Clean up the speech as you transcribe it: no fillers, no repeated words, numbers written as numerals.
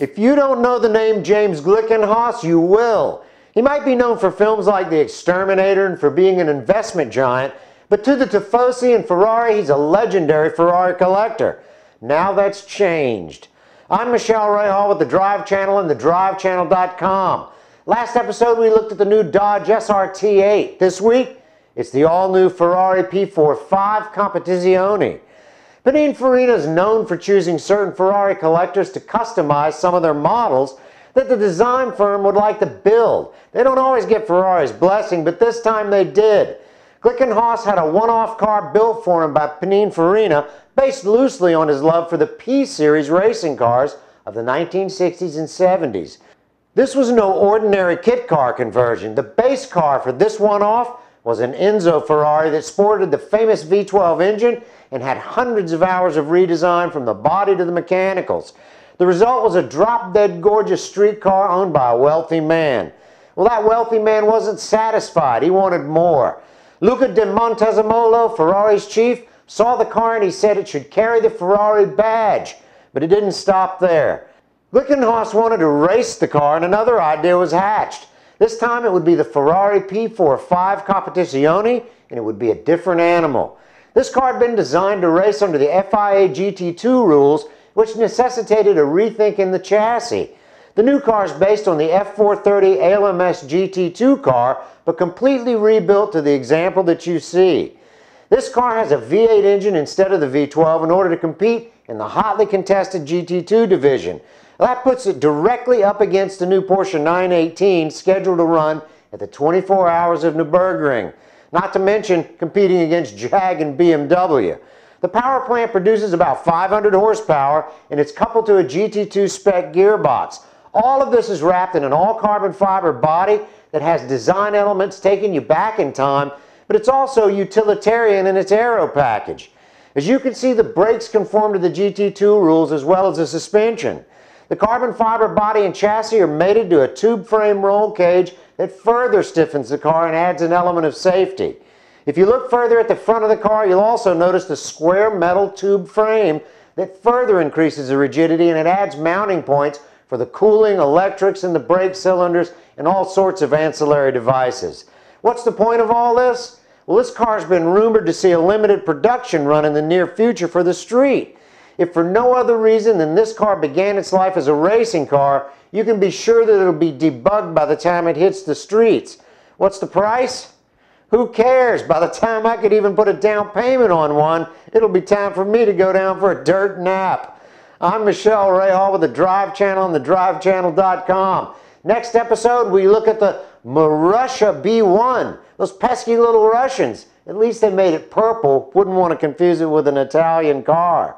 If you don't know the name James Glickenhaus, you will. He might be known for films like The Exterminator and for being an investment giant, but to the Tifosi and Ferrari, he's a legendary Ferrari collector. Now that's changed. I'm Michelle Ray Hall with the Drive Channel and thedrivechannel.com. Last episode we looked at the new Dodge SRT8. This week, it's the all-new Ferrari P45 Competizione. Pininfarina is known for choosing certain Ferrari collectors to customize some of their models that the design firm would like to build. They don't always get Ferrari's blessing, but this time they did. Glickenhaus had a one-off car built for him by Pininfarina based loosely on his love for the P-Series racing cars of the 1960s and 70s. This was no ordinary kit car conversion. The base car for this one-off was an Enzo Ferrari that sported the famous V12 engine and had hundreds of hours of redesign from the body to the mechanicals. The result was a drop-dead gorgeous street car owned by a wealthy man. Well, that wealthy man wasn't satisfied. He wanted more. Luca de Montezemolo, Ferrari's chief, saw the car and he said it should carry the Ferrari badge. But it didn't stop there. Glickenhaus wanted to race the car and another idea was hatched. This time it would be the Ferrari P45 Competizione and it would be a different animal. This car had been designed to race under the FIA GT2 rules, which necessitated a rethink in the chassis. The new car is based on the F430 ALMS GT2 car, but completely rebuilt to the example that you see. This car has a V8 engine instead of the V12 in order to compete in the hotly contested GT2 division. That puts it directly up against the new Porsche 918 scheduled to run at the 24 Hours of Nürburgring. Not to mention competing against Jag and BMW. The power plant produces about 500 horsepower and it's coupled to a GT2 spec gearbox. All of this is wrapped in an all-carbon fiber body that has design elements taking you back in time, but it's also utilitarian in its aero package. As you can see, the brakes conform to the GT2 rules as well as the suspension. The carbon fiber body and chassis are mated to a tube frame roll cage that further stiffens the car and adds an element of safety. If you look further at the front of the car, you'll also notice the square metal tube frame that further increases the rigidity and it adds mounting points for the cooling, electrics, and the brake cylinders and all sorts of ancillary devices. What's the point of all this? Well, this car has been rumored to see a limited production run in the near future for the street. If for no other reason than this car began its life as a racing car, you can be sure that it'll be debugged by the time it hits the streets. What's the price? Who cares? By the time I could even put a down payment on one, it'll be time for me to go down for a dirt nap. I'm Michelle Ray Hall with the Drive Channel and thedrivechannel.com. Next episode, we look at the Marussia B1. Those pesky little Russians. At least they made it purple. Wouldn't want to confuse it with an Italian car.